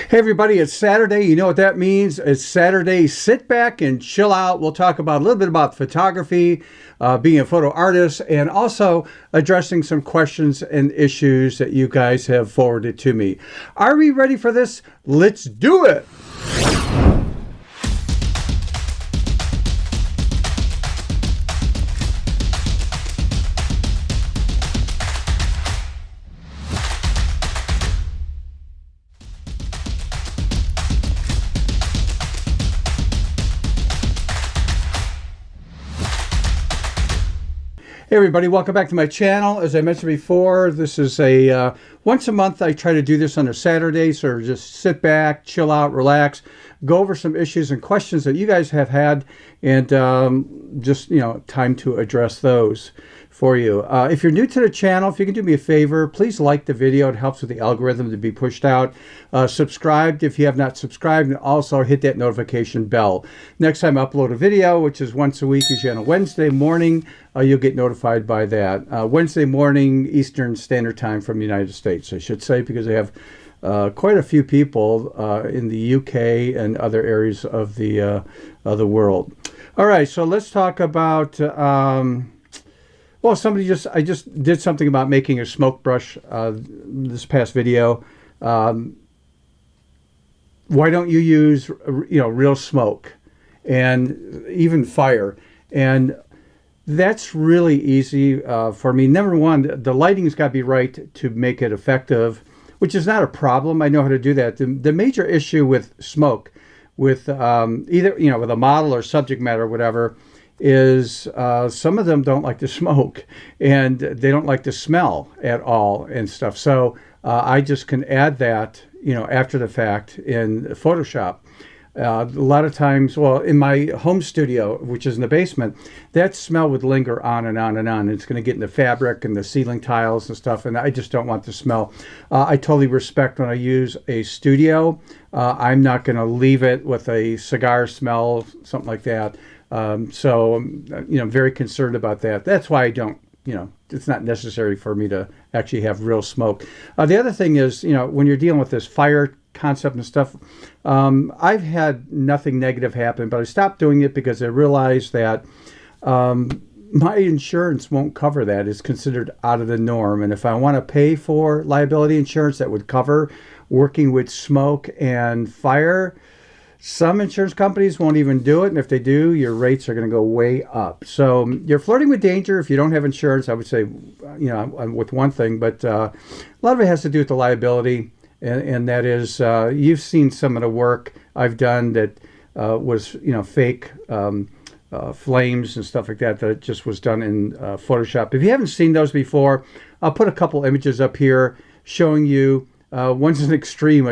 Hey everybody, it's Saturday. You know what that means? It's Saturday. Sit back and chill out. We'll talk about a little bit about photography, being a photo artist, and also addressing some questions and issues that you guys have forwarded to me. Are we ready for this? Let's do it. Hey everybody, welcome back to my channel. As I mentioned before, this is a once a month I try to do this on a Saturday, so just sit back, chill out, relax, go over some issues and questions that you guys have had, and just, time to address those for you. If you're new to the channel, if you can do me a favor, please like the video. It helps with the algorithm to be pushed out. Subscribe if you have not subscribed, and also hit that notification bell. Next time I upload a video, which is once a week, usually on a Wednesday morning, you'll get notified by that. Wednesday morning, Eastern Standard Time from the United States, I should say, because I have quite a few people in the UK and other areas of the world. All right, so let's talk about... well, I just did something about making a smoke brush this past video. Why don't you use, real smoke and even fire? And that's really easy for me. Number one, the lighting's got to be right to make it effective, which is not a problem. I know how to do that. The major issue with smoke, with either, with a model or subject matter or whatever, is some of them don't like to smoke and they don't like the smell at all and stuff. So I just can add that, after the fact in Photoshop. A lot of times, well, in my home studio, which is in the basement, that smell would linger on and on and on. It's going to get in the fabric and the ceiling tiles and stuff, and I just don't want the smell. I totally respect when I use a studio. I'm not going to leave it with a cigar smell, something like that. So I'm very concerned about that. That's why I don't, it's not necessary for me to actually have real smoke. The other thing is, when you're dealing with this fire concept and stuff, I've had nothing negative happen, but I stopped doing it because I realized that my insurance won't cover that. It's considered out of the norm. And if I want to pay for liability insurance that would cover working with smoke and fire, some insurance companies won't even do it, and if they do, your rates are going to go way up. So you're flirting with danger if you don't have insurance, I would say, with one thing, but a lot of it has to do with the liability, and that is, you've seen some of the work I've done that was, fake flames and stuff like that, that just was done in Photoshop. If you haven't seen those before, I'll put a couple images up here showing you. One's an extreme,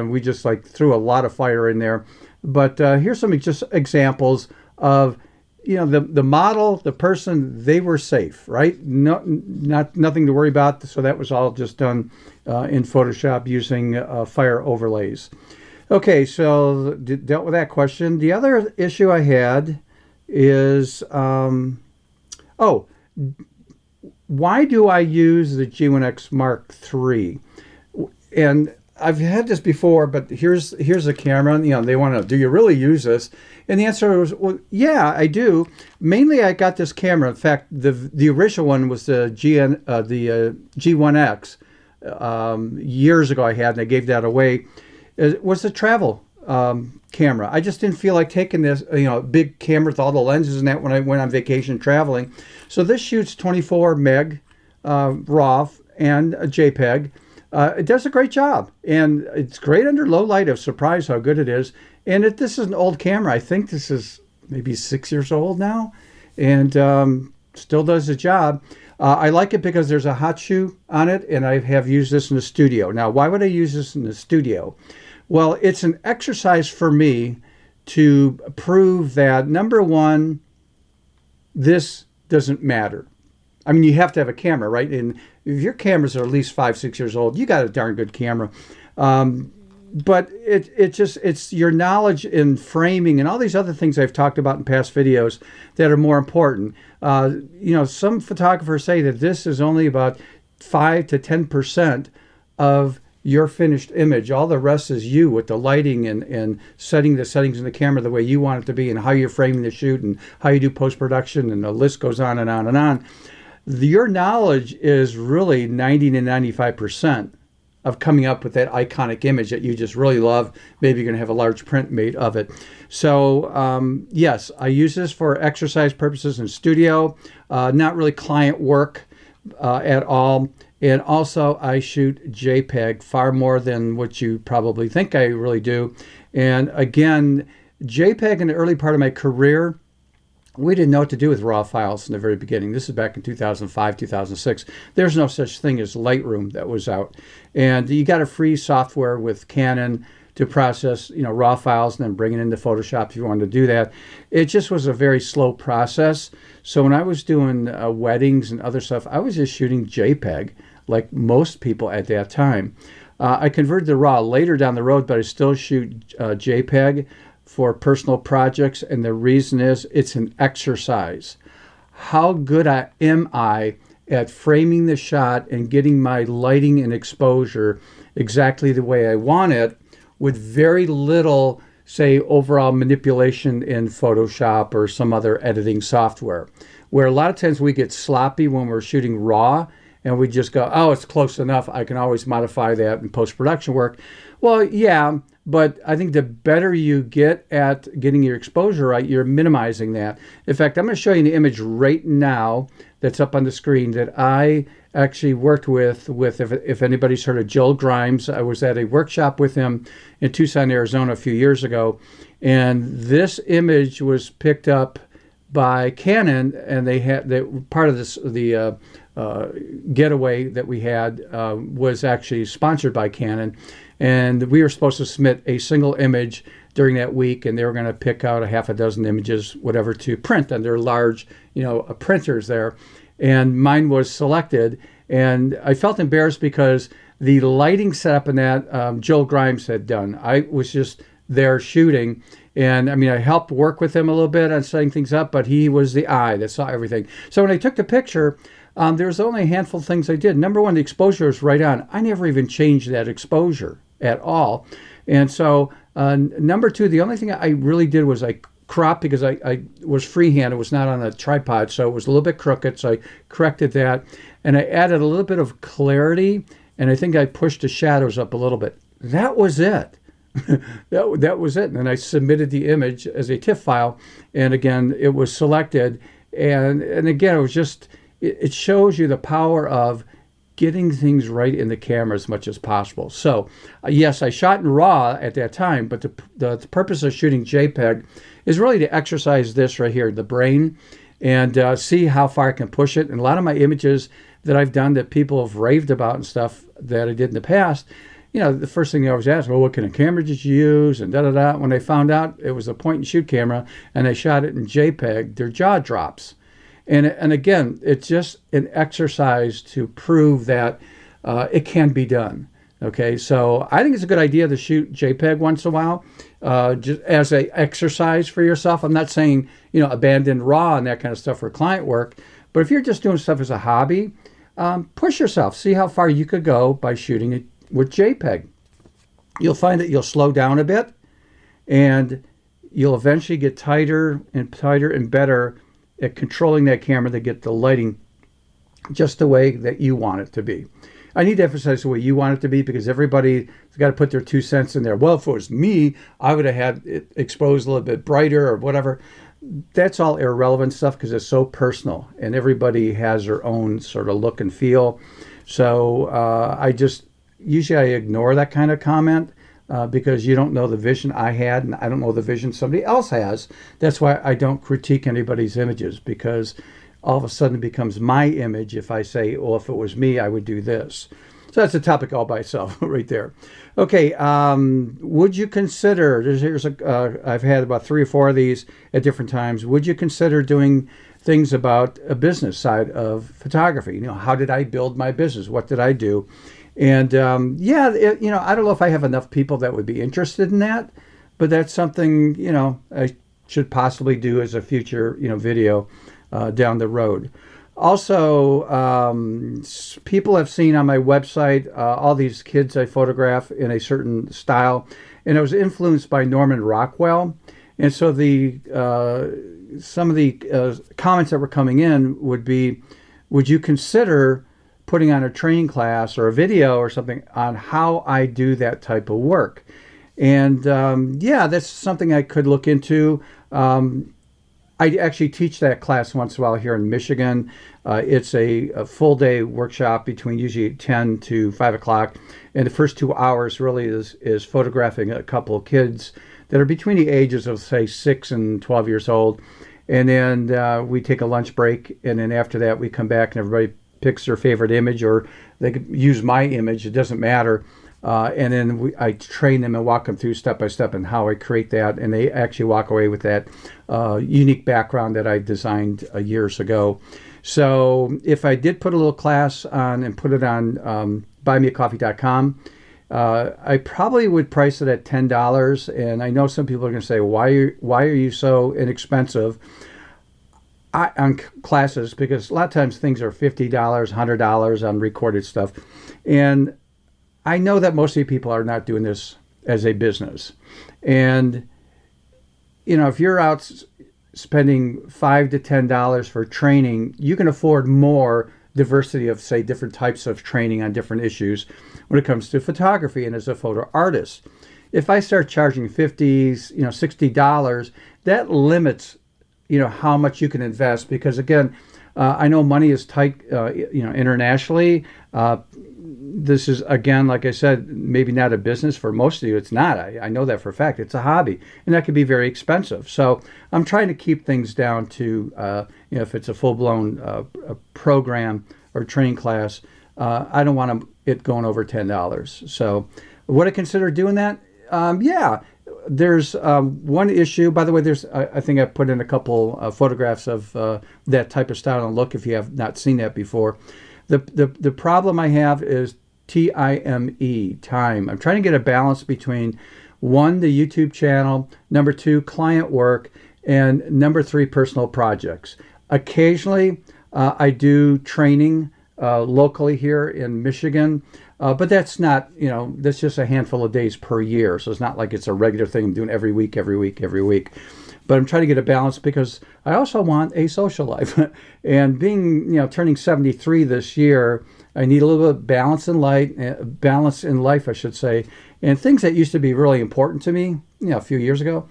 we just threw a lot of fire in there. But here's some just examples of, the model, the person, they were safe, right? Nothing to worry about. So that was all just done in Photoshop using fire overlays. Okay, so dealt with that question. The other issue I had is, why do I use the G1X Mark III? And I've had this before, but here's a camera. They want to, do you really use this? And the answer was, well, yeah, I do. Mainly, I got this camera. In fact, the original one was the G1X. Years ago, I had, and I gave that away. It was a travel camera. I just didn't feel like taking this, big camera with all the lenses and that when I went on vacation traveling. So this shoots 24 meg RAW and a JPEG. It does a great job, and it's great under low light. I was surprised how good it is. And this is an old camera. I think this is maybe 6 years old now, and still does the job. I like it because there's a hot shoe on it, and I have used this in the studio. Now, why would I use this in the studio? Well, it's an exercise for me to prove that, number one, this doesn't matter. I mean, you have to have a camera, right? And if your cameras are at least 5-6 years old, you got a darn good camera. But it's your knowledge in framing and all these other things I've talked about in past videos that are more important. Some photographers say that this is only about 5 to 10% of your finished image. All the rest is you with the lighting and setting the settings in the camera the way you want it to be, and how you're framing the shoot, and how you do post-production, and the list goes on and on and on. Your knowledge is really 90 to 95% of coming up with that iconic image that you just really love. Maybe you're going to have a large print made of it. So yes, I use this for exercise purposes in studio, not really client work at all. And also I shoot JPEG far more than what you probably think I really do. And again, JPEG in the early part of my career, we didn't know what to do with raw files in the very beginning. This is back in 2005, 2006. There's no such thing as Lightroom that was out. And you got a free software with Canon to process, raw files and then bring it into Photoshop if you wanted to do that. It just was a very slow process. So when I was doing weddings and other stuff, I was just shooting JPEG like most people at that time. I converted to RAW later down the road, but I still shoot JPEG for personal projects, and the reason is it's an exercise. How good am I at framing the shot and getting my lighting and exposure exactly the way I want it, with very little, say, overall manipulation in Photoshop or some other editing software, where a lot of times we get sloppy when we're shooting RAW, and we just go, oh, it's close enough, I can always modify that in post-production work. Well, yeah, but I think the better you get at getting your exposure right, you're minimizing that. In fact, I'm going to show you an image right now that's up on the screen that I actually worked with if anybody's heard of Joel Grimes. I was at a workshop with him in Tucson, Arizona a few years ago, and this image was picked up by Canon, and they had part of the getaway that we had was actually sponsored by Canon, and we were supposed to submit a single image during that week, and they were going to pick out a half a dozen images, whatever, to print on their large, printers there, and mine was selected, and I felt embarrassed because the lighting setup in that Joel Grimes had done. I was just there shooting, and I helped work with him a little bit on setting things up, but he was the eye that saw everything. So when I took the picture, there was only a handful of things I did. Number one, the exposure was right on. I never even changed that exposure at all. And so number two, the only thing I really did was I cropped, because I was freehand. It was not on a tripod, so it was a little bit crooked. So I corrected that, and I added a little bit of clarity, and I think I pushed the shadows up a little bit. That was it. that was it. And then I submitted the image as a TIFF file, and again, it was selected. And again, it was just, it shows you the power of getting things right in the camera as much as possible. So yes, I shot in RAW at that time, but the purpose of shooting JPEG is really to exercise this right here, the brain, and see how far I can push it. And a lot of my images that I've done that people have raved about and stuff that I did in the past, the first thing they always ask, well, what kind of camera did you use? And da-da-da. When they found out it was a point-and-shoot camera and they shot it in JPEG, their jaw drops. And again, it's just an exercise to prove that it can be done. Okay, so I think it's a good idea to shoot JPEG once in a while, just as an exercise for yourself. I'm not saying, abandon RAW and that kind of stuff for client work, but if you're just doing stuff as a hobby, push yourself. See how far you could go by shooting it with JPEG. You'll find that you'll slow down a bit, and you'll eventually get tighter and better at controlling that camera to get the lighting just the way that you want it to be. I need to emphasize the way you want it to be, because everybody's got to put their 2 cents in there. Well, if it was me, I would have had it exposed a little bit brighter or whatever. That's all irrelevant stuff, because it's so personal, and everybody has their own sort of look and feel. So usually I ignore that kind of comment because you don't know the vision I had, and I don't know the vision somebody else has. That's why I don't critique anybody's images, because all of a sudden it becomes my image if I say, well, if it was me, I would do this. So that's a topic all by itself right there. Okay, would you consider, I've had about 3 or 4 of these at different times. Would you consider doing things about a business side of photography? How did I build my business? What did I do? And I don't know if I have enough people that would be interested in that, but that's something, I should possibly do as a future, video down the road. Also, people have seen on my website all these kids I photograph in a certain style, and it was influenced by Norman Rockwell. And so the some of the comments that were coming in would be, would you consider putting on a training class or a video or something on how I do that type of work? And yeah, that's something I could look into. I actually teach that class once in a while here in Michigan. It's a full day workshop between usually 10 to 5 o'clock. And the first 2 hours really is photographing a couple of kids that are between the ages of, say, 6 and 12 years old. And then we take a lunch break. And then after that, we come back and everybody picks their favorite image, or they could use my image. It doesn't matter. And then I train them and walk them through step by step and how I create that. And they actually walk away with that unique background that I designed years ago. So if I did put a little class on and put it on buymeacoffee.com, I probably would price it at $10. And I know some people are going to say, why are you so inexpensive on classes? Because a lot of times things are $50, $100 on recorded stuff. And I know that most of you people are not doing this as a business. And, you know, if you're out spending $5 to $10 for training, you can afford more diversity of, say, different types of training on different issues when it comes to photography and as a photo artist. If I start charging $50, $60, that limits, how much you can invest, because again, I know money is tight, internationally. This is, again, like I said, maybe not a business for most of you. It's not. I know that for a fact. It's a hobby, and that can be very expensive. So I'm trying to keep things down to, if it's a full-blown program or training class, I don't want it going over $10. So would I consider doing that? Yeah. There's one issue. By the way, I think I put in a couple photographs of that type of style and look if you have not seen that before. The problem I have is time. I'm trying to get a balance between, one, the YouTube channel, number two, client work, and number three, personal projects. Occasionally, I do training locally here in Michigan, but that's not, that's just a handful of days per year. So it's not like it's a regular thing I'm doing every week. But I'm trying to get a balance because I also want a social life. And being, turning 73 this year, I need a little bit of balance in life, I should say. And things that used to be really important to me, a few years ago,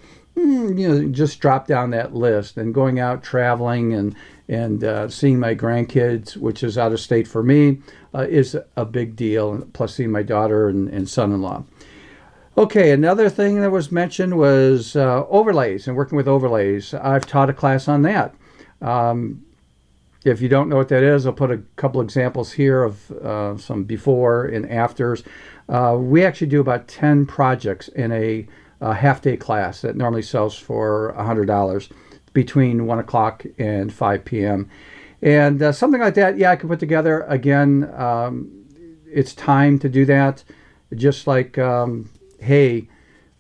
just drop down that list. And going out traveling and seeing my grandkids, which is out of state for me, is a big deal. Plus seeing my daughter and son-in-law. Okay, another thing that was mentioned was overlays and working with overlays. I've taught a class on that. If you don't know what that is, I'll put a couple examples here of some before and afters. We actually do about 10 projects in a half-day class that normally sells for $100 between 1 o'clock and 5 p.m. And something like that, I can put together. Again, it's time to do that. Just like... hey,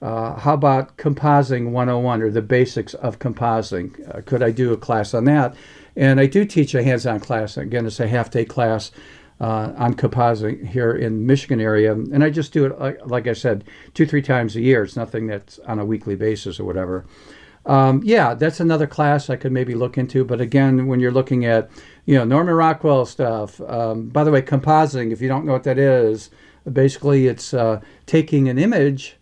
how about compositing 101 or the basics of compositing? Could I do a class on that? And I do teach a hands-on class. Again, it's a half-day class on compositing here in Michigan area. And I just do it, like I said, 2-3 times a year. It's nothing that's on a weekly basis or whatever. That's another class I could maybe look into. But again, when you're looking at, Norman Rockwell stuff, by the way, compositing, if you don't know what that is, basically, it's taking an image,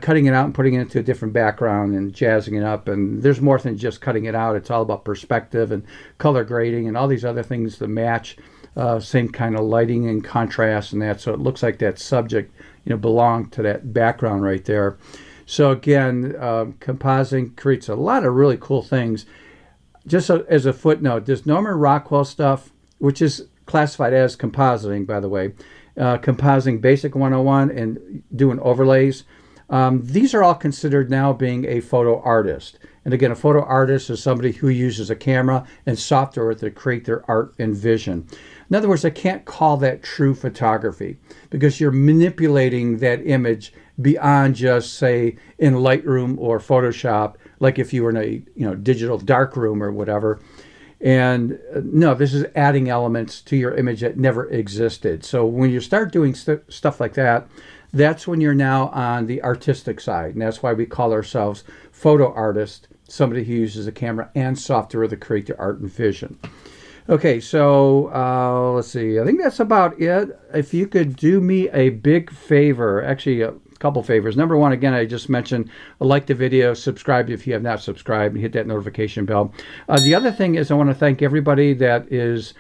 cutting it out and putting it into a different background and jazzing it up. And there's more than just cutting it out. It's all about perspective and color grading and all these other things to match, same kind of lighting and contrast and that. So it looks like that subject, belonged to that background right there. So again, compositing creates a lot of really cool things. Just as a footnote, this Norman Rockwell stuff, which is classified as compositing, by the way, compositing basic 101 and doing overlays. These are all considered now being a photo artist. And again, a photo artist is somebody who uses a camera and software to create their art and vision. In other words, I can't call that true photography because you're manipulating that image beyond just, say, in Lightroom or Photoshop, like if you were in a digital darkroom or whatever. And no, this is adding elements to your image that never existed. So when you start doing stuff like that, that's when you're now on the artistic side. And that's why we call ourselves photo artists, somebody who uses a camera and software to create the art and vision. Okay, so let's see. I think that's about it. If you could do me a big favor, actually a couple favors. Number one, again, I just mentioned, like the video, subscribe if you have not subscribed, and hit that notification bell. The other thing is I want to thank everybody that is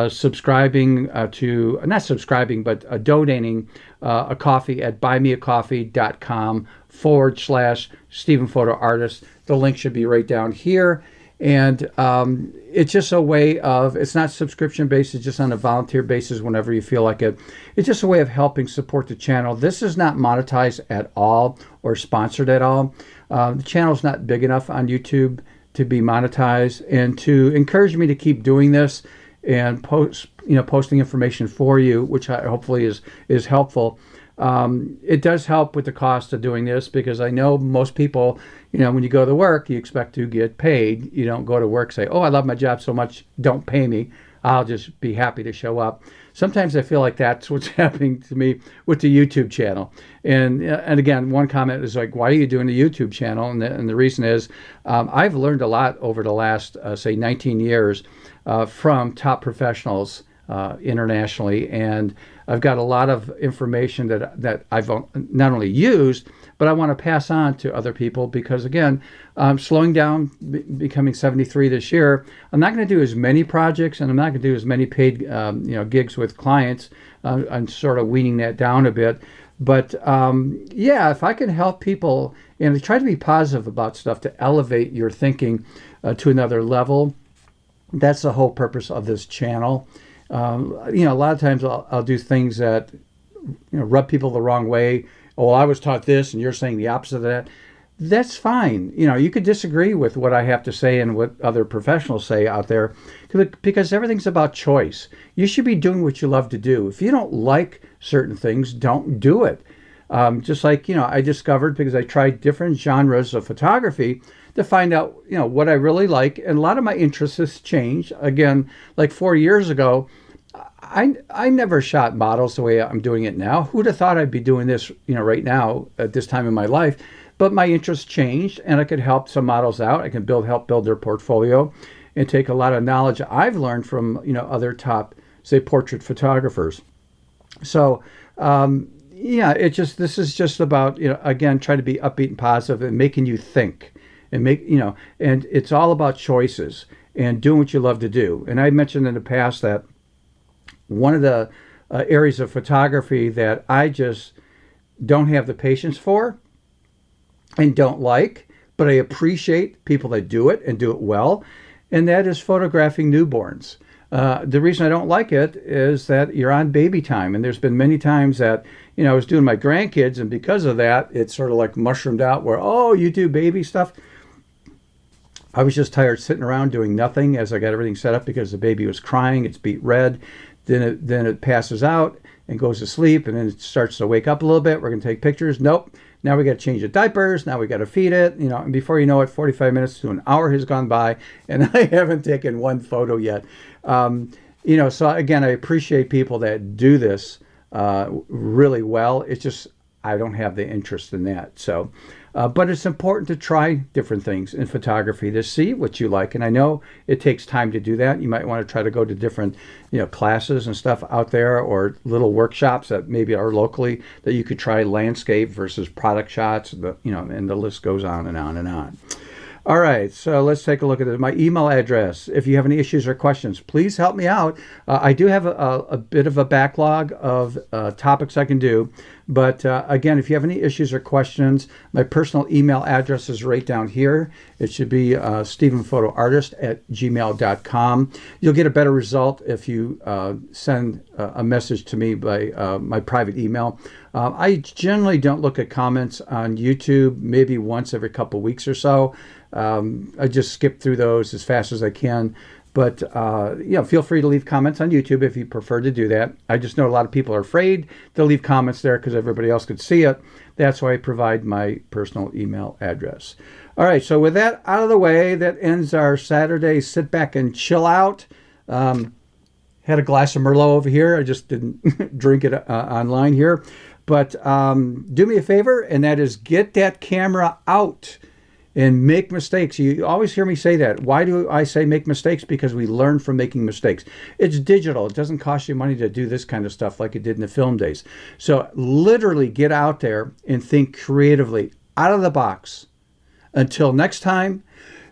subscribing to, not subscribing, but donating a coffee at buymeacoffee.com/Stephen Photo Artist. The link should be right down here. And it's just a way of, it's not subscription based, it's just on a volunteer basis whenever you feel like it. It's just a way of helping support the channel. This is not monetized at all or sponsored at all. The channel's not big enough on YouTube to be monetized, and to encourage me to keep doing this and posting information for you, which hopefully is helpful. It does help with the cost of doing this, because I know most people, when you go to work, you expect to get paid. You don't go to work say, oh, I love my job so much, don't pay me. I'll just be happy to show up. Sometimes I feel like that's what's happening to me with the YouTube channel. And again, one comment is like, why are you doing the YouTube channel? And the reason is I've learned a lot over the last, say, 19 years from top professionals internationally. And I've got a lot of information that I've not only used, but I want to pass on to other people, because again, slowing down, becoming 73 this year, I'm not going to do as many projects, and I'm not going to do as many paid gigs with clients. I'm sort of weaning that down a bit. But yeah, if I can help people and try to be positive about stuff to elevate your thinking to another level, that's the whole purpose of this channel. A lot of times I'll do things that rub people the wrong way. Oh, well, I was taught this and you're saying the opposite of that. That's fine. You could disagree with what I have to say and what other professionals say out there, because everything's about choice. You should be doing what you love to do. If you don't like certain things, don't do it. Just like, I discovered, because I tried different genres of photography to find out, what I really like. And a lot of my interests has changed. Again, like 4 years ago, I never shot models the way I'm doing it now. Who'd have thought I'd be doing this, right now at this time in my life? But my interests changed, and I could help some models out. I can help build their portfolio, and take a lot of knowledge I've learned from, other top, say, portrait photographers. So, this is just about, again, trying to be upbeat and positive and making you think, and and it's all about choices and doing what you love to do. And I mentioned in the past that one of the areas of photography that I just don't have the patience for and don't like, but I appreciate people that do it and do it well, and that is photographing newborns. The reason I don't like it is that you're on baby time, and there's been many times that, I was doing my grandkids, and because of that, it's sort of like mushroomed out where, oh, you do baby stuff. I was just tired sitting around doing nothing as I got everything set up, because the baby was crying, it's beet red. Then it passes out and goes to sleep, and then it starts to wake up a little bit. We're going to take pictures. Nope. Now we got to change the diapers. Now we got to feed it. And before you know it, 45 minutes to an hour has gone by, and I haven't taken one photo yet. So again, I appreciate people that do this really well. It's just I don't have the interest in that. So, but it's important to try different things in photography to see what you like. And I know it takes time to do that. You might want to try to go to different, classes and stuff out there, or little workshops that maybe are locally that you could try landscape versus product shots, and the list goes on and on and on. All right, so let's take a look at it. My email address. If you have any issues or questions, please help me out. I do have a bit of a backlog of topics I can do. But again, if you have any issues or questions, my personal email address is right down here. It should be stephenphotoartist@gmail.com. You'll get a better result if you send a message to me by my private email. I generally don't look at comments on YouTube, maybe once every couple weeks or so. I just skip through those as fast as I can. But feel free to leave comments on YouTube if you prefer to do that. I just know a lot of people are afraid to leave comments there because everybody else could see it. That's why I provide my personal email address. All right, so with that out of the way, that ends our Saturday sit back and chill out. Had a glass of Merlot over here. I just didn't drink it online here. But do me a favor, and that is get that camera out and make mistakes. You always hear me say that. Why do I say make mistakes? Because we learn from making mistakes. It's digital. It doesn't cost you money to do this kind of stuff like it did in the film days. So literally get out there and think creatively, out of the box. Until next time,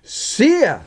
see ya!